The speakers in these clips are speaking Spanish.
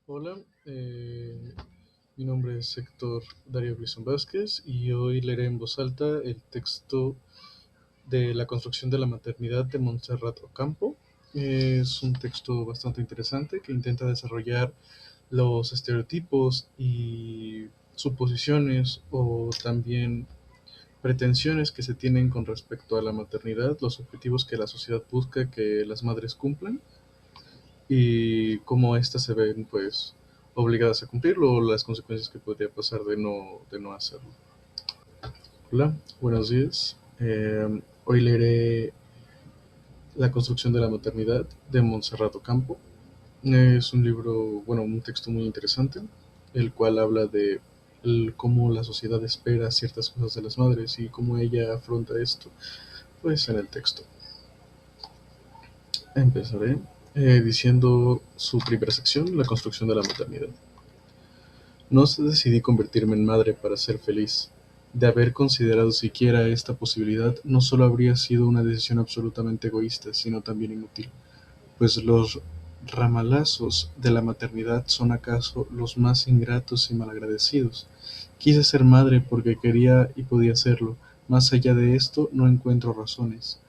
Hola, mi nombre es Héctor Darío Brison Vázquez y hoy leeré en voz alta el texto de La construcción de la maternidad de Montserrat Ocampo. Es un texto bastante interesante que intenta desarrollar los estereotipos y suposiciones o también pretensiones que se tienen con respecto a la maternidad, los objetivos que la sociedad busca que las madres cumplan y cómo éstas se ven pues obligadas a cumplirlo o las consecuencias que podría pasar de no hacerlo. Hola, buenos días. Hoy leeré La construcción de la maternidad de Montserrat Ocampo. Es un libro, bueno, un texto muy interesante, el cual habla de cómo la sociedad espera ciertas cosas de las madres y cómo ella afronta esto, pues en el texto. Empezaré diciendo su primera sección, la construcción de la maternidad. No decidí convertirme en madre para ser feliz. De haber considerado siquiera esta posibilidad, no solo habría sido una decisión absolutamente egoísta, sino también inútil, pues los ramalazos de la maternidad son acaso los más ingratos y malagradecidos. Quise ser madre porque quería y podía serlo. Más allá de esto, no encuentro razones.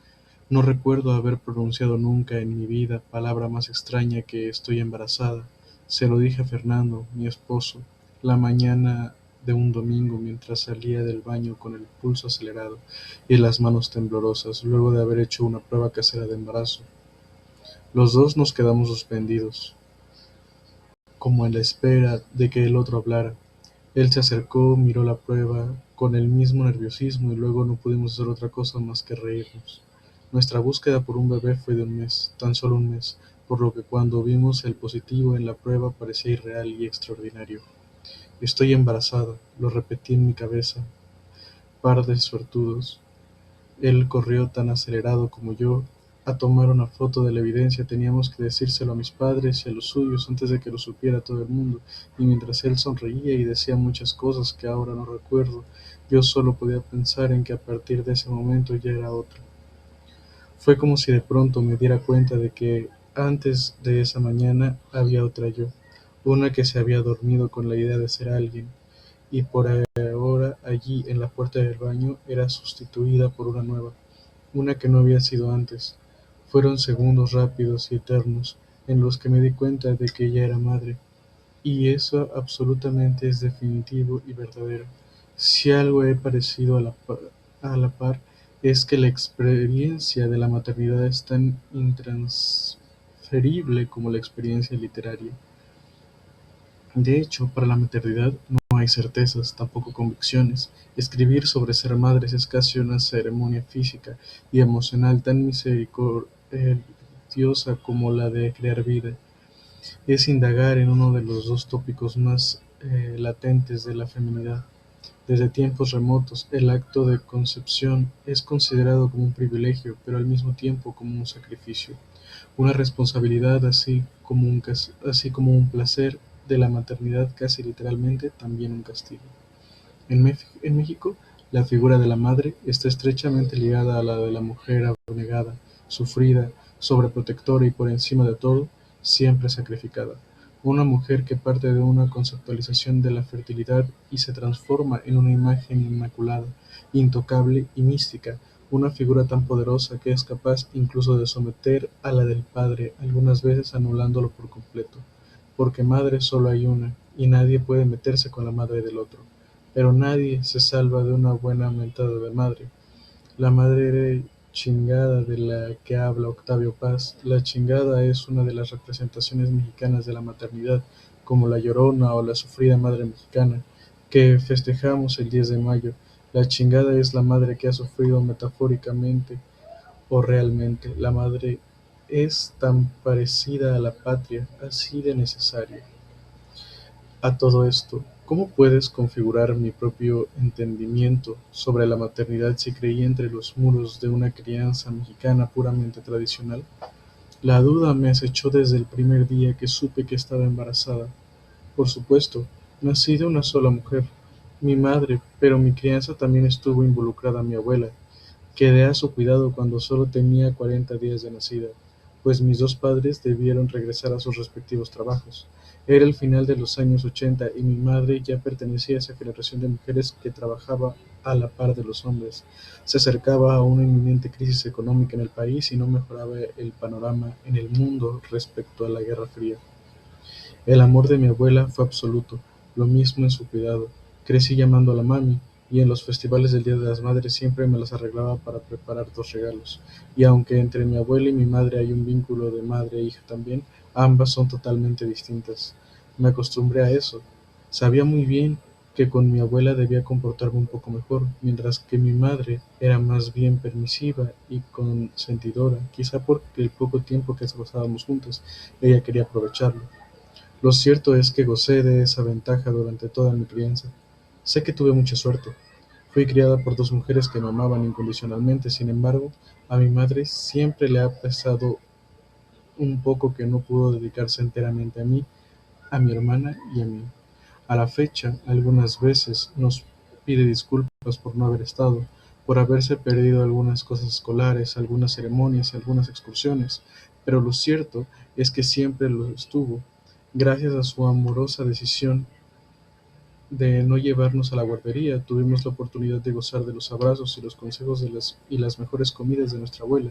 No recuerdo haber pronunciado nunca en mi vida palabra más extraña que estoy embarazada. Se lo dije a Fernando, mi esposo, la mañana de un domingo mientras salía del baño con el pulso acelerado y las manos temblorosas, luego de haber hecho una prueba casera de embarazo. Los dos nos quedamos suspendidos, como en la espera de que el otro hablara. Él se acercó, miró la prueba con el mismo nerviosismo y luego no pudimos hacer otra cosa más que reírnos. Nuestra búsqueda por un bebé fue de un mes, tan solo un mes, por lo que cuando vimos el positivo en la prueba parecía irreal y extraordinario. Estoy embarazada, lo repetí en mi cabeza. Par de suertudos. Él corrió tan acelerado como yo a tomar una foto de la evidencia. Teníamos que decírselo a mis padres y a los suyos antes de que lo supiera todo el mundo, y mientras él sonreía y decía muchas cosas que ahora no recuerdo, yo solo podía pensar en que a partir de ese momento ya era otra. Fue como si de pronto me diera cuenta de que antes de esa mañana había otra yo, una que se había dormido con la idea de ser alguien, y por ahora allí en la puerta del baño era sustituida por una nueva, una que no había sido antes. Fueron segundos rápidos y eternos en los que me di cuenta de que ella era madre, y eso absolutamente es definitivo y verdadero. Si algo he parecido a la par es que la experiencia de la maternidad es tan intransferible como la experiencia literaria. De hecho, para la maternidad no hay certezas, tampoco convicciones. Escribir sobre ser madres es casi una ceremonia física y emocional tan misericordiosa como la de crear vida. Es indagar en uno de los dos tópicos más latentes de la feminidad. Desde tiempos remotos, el acto de concepción es considerado como un privilegio, pero al mismo tiempo como un sacrificio, una responsabilidad así como un placer de la maternidad, casi literalmente también un castigo. En México, la figura de la madre está estrechamente ligada a la de la mujer abnegada, sufrida, sobreprotectora y por encima de todo, siempre sacrificada. Una mujer que parte de una conceptualización de la fertilidad y se transforma en una imagen inmaculada, intocable y mística, una figura tan poderosa que es capaz incluso de someter a la del padre, algunas veces anulándolo por completo, porque madre solo hay una, y nadie puede meterse con la madre del otro. Pero nadie se salva de una buena mentada de madre. La madre chingada de la que habla Octavio Paz. La chingada es una de las representaciones mexicanas de la maternidad, como la Llorona o la sufrida madre mexicana, que festejamos el 10 de mayo. La chingada es la madre que ha sufrido metafóricamente o realmente. La madre es tan parecida a la patria, así de necesaria. A todo esto, ¿cómo puedes configurar mi propio entendimiento sobre la maternidad si creí entre los muros de una crianza mexicana puramente tradicional? La duda me acechó desde el primer día que supe que estaba embarazada. Por supuesto, nací de una sola mujer, mi madre, pero mi crianza también estuvo involucrada mi abuela. Quedé a su cuidado cuando solo tenía 40 días de nacida. pues mis dos padres debieron regresar a sus respectivos trabajos. Era el final de los años 80 y mi madre ya pertenecía a esa generación de mujeres que trabajaba a la par de los hombres. Se acercaba a una inminente crisis económica en el país y no mejoraba el panorama en el mundo respecto a la Guerra Fría. El amor de mi abuela fue absoluto, lo mismo en su cuidado. Crecí llamándola mami, y en los festivales del Día de las Madres siempre me las arreglaba para preparar dos regalos. Y aunque entre mi abuela y mi madre hay un vínculo de madre e hija también, ambas son totalmente distintas. Me acostumbré a eso. Sabía muy bien que con mi abuela debía comportarme un poco mejor, mientras que mi madre era más bien permisiva y consentidora, quizá por el poco tiempo que pasábamos juntas, ella quería aprovecharlo. Lo cierto es que gocé de esa ventaja durante toda mi crianza. Sé que tuve mucha suerte. Fui criada por dos mujeres que me amaban incondicionalmente, sin embargo, a mi madre siempre le ha pesado un poco que no pudo dedicarse enteramente a mí, a mi hermana y a mí. A la fecha, algunas veces nos pide disculpas por no haber estado, por haberse perdido algunas cosas escolares, algunas ceremonias, algunas excursiones, pero lo cierto es que siempre lo estuvo. Gracias a su amorosa decisión de no llevarnos a la guardería, tuvimos la oportunidad de gozar de los abrazos y los consejos y las mejores comidas de nuestra abuela,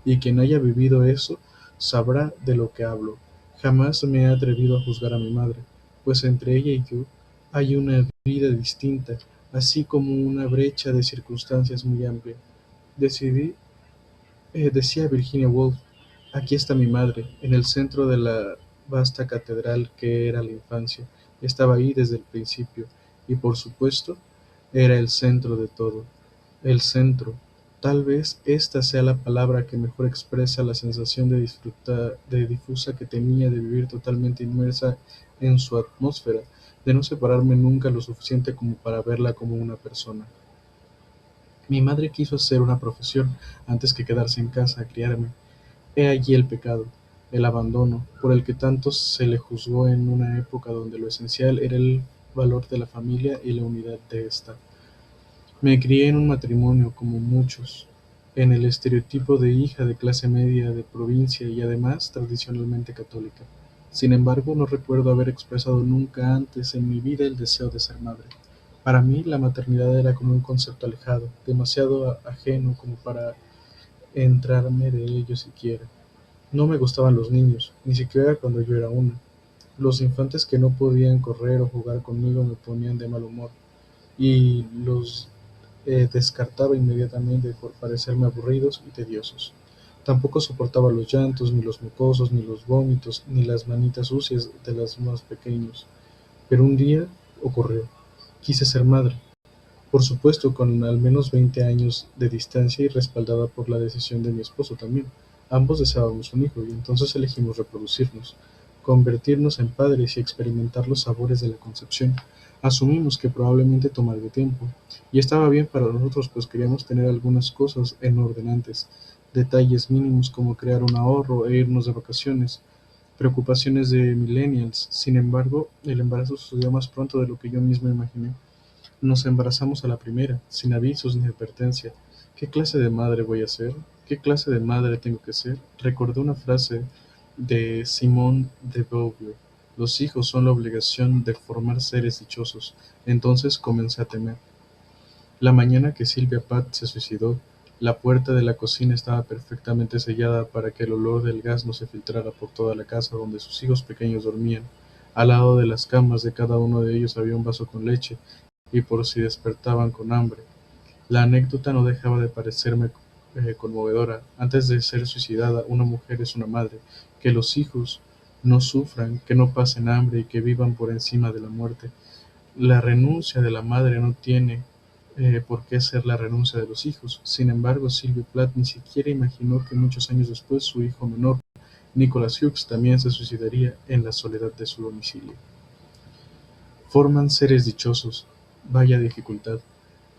y quien haya vivido eso sabrá de lo que hablo. Jamás me he atrevido a juzgar a mi madre, pues entre ella y yo hay una vida distinta, así como una brecha de circunstancias muy amplia. Decidí Decía Virginia Woolf: "Aquí está mi madre, en el centro de la vasta catedral que era la infancia. Estaba ahí desde el principio, y por supuesto, era el centro de todo". El centro. Tal vez esta sea la palabra que mejor expresa la sensación de difusa que tenía de vivir totalmente inmersa en su atmósfera, de no separarme nunca lo suficiente como para verla como una persona. Mi madre quiso hacer una profesión antes que quedarse en casa a criarme. He allí el pecado, el abandono, por el que tanto se le juzgó en una época donde lo esencial era el valor de la familia y la unidad de ésta. Me crié en un matrimonio como muchos, en el estereotipo de hija de clase media de provincia y además tradicionalmente católica. Sin embargo, no recuerdo haber expresado nunca antes en mi vida el deseo de ser madre. Para mí, la maternidad era como un concepto alejado, demasiado ajeno como para entrarme de ello siquiera. No me gustaban los niños, ni siquiera cuando yo era una. Los infantes que no podían correr o jugar conmigo me ponían de mal humor, y los descartaba inmediatamente por parecerme aburridos y tediosos. Tampoco soportaba los llantos, ni los mocosos, ni los vómitos, ni las manitas sucias de los más pequeños. Pero un día ocurrió. Quise ser madre. Por supuesto, con al menos 20 años de distancia y respaldada por la decisión de mi esposo también. Ambos deseábamos un hijo y entonces elegimos reproducirnos, convertirnos en padres y experimentar los sabores de la concepción. Asumimos que probablemente tomaría tiempo, y estaba bien para nosotros, pues queríamos tener algunas cosas en orden antes, detalles mínimos como crear un ahorro e irnos de vacaciones, preocupaciones de millennials. Sin embargo, el embarazo sucedió más pronto de lo que yo mismo imaginé. Nos embarazamos a la primera, sin avisos ni advertencia. ¿Qué clase de madre voy a ser? ¿Qué clase de madre tengo que ser? Recordé una frase de Simone de Beauvoir: "Los hijos son la obligación de formar seres dichosos". Entonces comencé a temer. La mañana que Sylvia Plath se suicidó, la puerta de la cocina estaba perfectamente sellada para que el olor del gas no se filtrara por toda la casa donde sus hijos pequeños dormían. Al lado de las camas de cada uno de ellos había un vaso con leche, y por si despertaban con hambre. La anécdota no dejaba de parecerme conmovedora. Antes de ser suicidada, una mujer es una madre. Que los hijos no sufran, que no pasen hambre y que vivan por encima de la muerte. La renuncia de la madre no tiene por qué ser la renuncia de los hijos. Sin embargo, Sylvia Plath ni siquiera imaginó que muchos años después su hijo menor, Nicholas Hughes, también se suicidaría en la soledad de su domicilio. Forman seres dichosos. Vaya dificultad.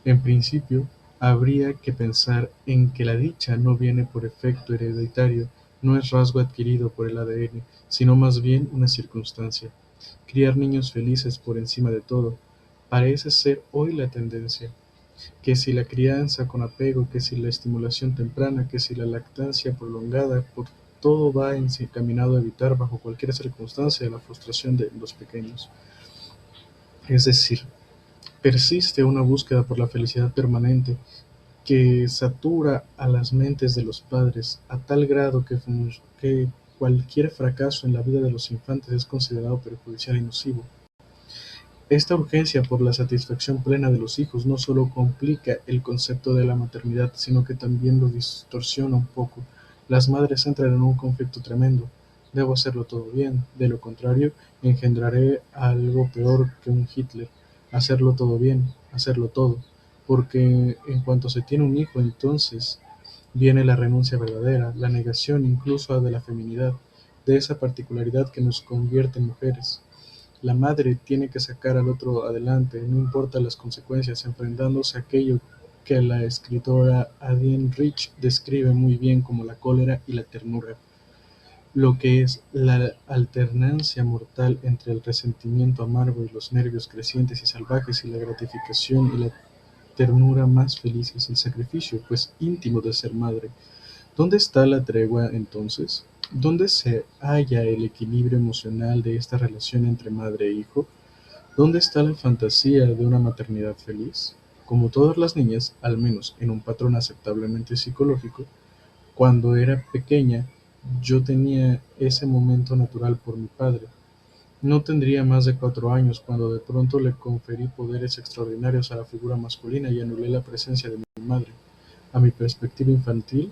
En principio, habría que pensar en que la dicha no viene por efecto hereditario, no es rasgo adquirido por el ADN, sino más bien una circunstancia. Criar niños felices por encima de todo parece ser hoy la tendencia. Que si la crianza con apego, que si la estimulación temprana, que si la lactancia prolongada, por todo va encaminado a evitar bajo cualquier circunstancia la frustración de los pequeños. Es decir, persiste una búsqueda por la felicidad permanente que satura a las mentes de los padres a tal grado que cualquier fracaso en la vida de los infantes es considerado perjudicial y nocivo. Esta urgencia por la satisfacción plena de los hijos no solo complica el concepto de la maternidad, sino que también lo distorsiona un poco. Las madres entran en un conflicto tremendo. Debo hacerlo todo bien, de lo contrario, engendraré algo peor que un Hitler. Hacerlo todo bien, hacerlo todo. Porque en cuanto se tiene un hijo, entonces viene la renuncia verdadera, la negación incluso de la feminidad, de esa particularidad que nos convierte en mujeres. La madre tiene que sacar al otro adelante, no importa las consecuencias, enfrentándose a aquello que la escritora Adrienne Rich describe muy bien como la cólera y la ternura, lo que es la alternancia mortal entre el resentimiento amargo y los nervios crecientes y salvajes y la gratificación y la ternura más felices, el sacrificio, pues íntimo de ser madre. ¿Dónde está la tregua entonces? ¿Dónde se halla el equilibrio emocional de esta relación entre madre e hijo? ¿Dónde está la fantasía de una maternidad feliz? Como todas las niñas, al menos en un patrón aceptablemente psicológico, cuando era pequeña yo tenía ese momento natural por mi padre. No tendría más de 4 años cuando de pronto le conferí poderes extraordinarios a la figura masculina y anulé la presencia de mi madre. A mi perspectiva infantil,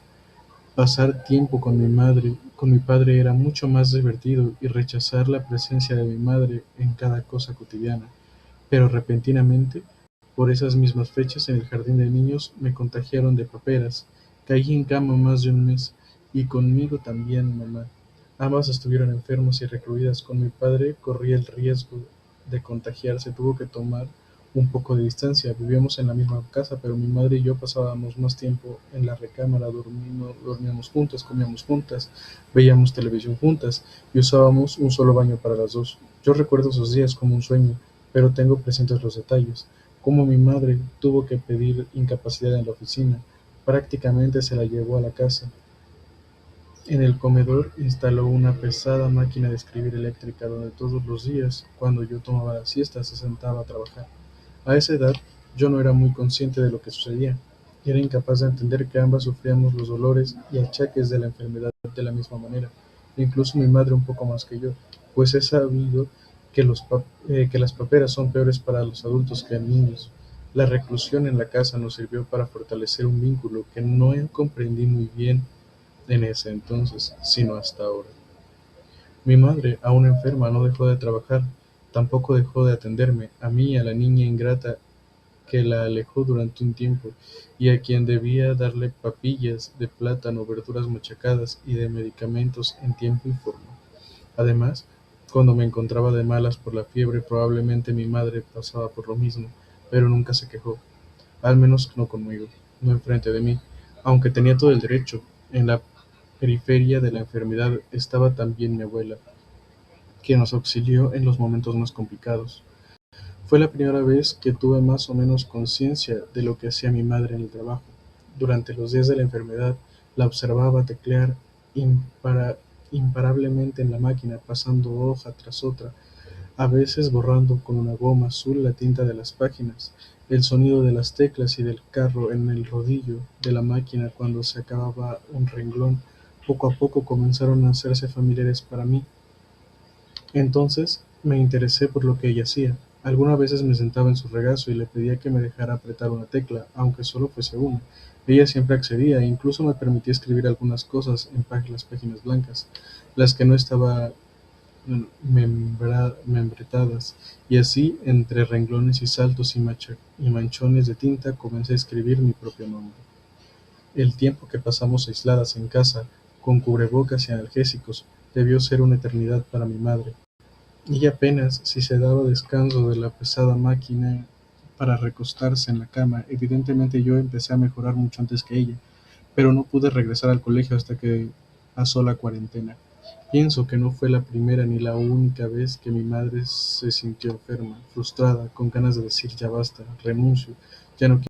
pasar tiempo con mi padre era mucho más divertido y rechazar la presencia de mi madre en cada cosa cotidiana. Pero repentinamente, por esas mismas fechas en el jardín de niños, me contagiaron de paperas. Caí en cama más de un mes, y conmigo también mamá. Ambas estuvieron enfermas y recluidas. Con mi padre corría el riesgo de contagiarse. Tuvo que tomar un poco de distancia. Vivíamos en la misma casa, pero mi madre y yo pasábamos más tiempo en la recámara, dormíamos juntas, comíamos juntas, veíamos televisión juntas y usábamos un solo baño para las dos. Yo recuerdo esos días como un sueño, pero tengo presentes los detalles, como mi madre tuvo que pedir incapacidad en la oficina, prácticamente se la llevó a la casa. En el comedor instaló una pesada máquina de escribir eléctrica donde todos los días, cuando yo tomaba la siesta, se sentaba a trabajar. A esa edad yo no era muy consciente de lo que sucedía. Era incapaz de entender que ambas sufríamos los dolores y achaques de la enfermedad de la misma manera, incluso mi madre un poco más que yo, pues he sabido que las paperas son peores para los adultos que en niños. La reclusión en la casa nos sirvió para fortalecer un vínculo que no comprendí muy bien en ese entonces, sino hasta ahora. Mi madre, aún enferma, no dejó de trabajar, tampoco dejó de atenderme, a mí y a la niña ingrata que la alejó durante un tiempo, y a quien debía darle papillas de plátano, verduras machacadas y de medicamentos en tiempo y forma. Además, cuando me encontraba de malas por la fiebre, probablemente mi madre pasaba por lo mismo, pero nunca se quejó, al menos no conmigo, no enfrente de mí, aunque tenía todo el derecho. En la periferia de la enfermedad estaba también mi abuela, que nos auxilió en los momentos más complicados. Fue la primera vez que tuve más o menos conciencia de lo que hacía mi madre en el trabajo. Durante los días de la enfermedad, la observaba teclear impara- imparablemente en la máquina, pasando hoja tras otra, a veces borrando con una goma azul la tinta de las páginas. El sonido de las teclas y del carro en el rodillo de la máquina cuando se acababa un renglón, poco a poco comenzaron a hacerse familiares para mí. Entonces me interesé por lo que ella hacía. Algunas veces me sentaba en su regazo y le pedía que me dejara apretar una tecla, aunque solo fuese una. Ella siempre accedía e incluso me permitía escribir algunas cosas en las páginas blancas, las que no estaban membretadas, y así, entre renglones y saltos y manchones de tinta, comencé a escribir mi propio nombre. El tiempo que pasamos aisladas en casa, con cubrebocas y analgésicos, debió ser una eternidad para mi madre. Ella apenas si se daba descanso de la pesada máquina para recostarse en la cama. Evidentemente yo empecé a mejorar mucho antes que ella, pero no pude regresar al colegio hasta que pasó la cuarentena. Pienso que no fue la primera ni la única vez que mi madre se sintió enferma, frustrada, con ganas de decir ya basta, renuncio, ya no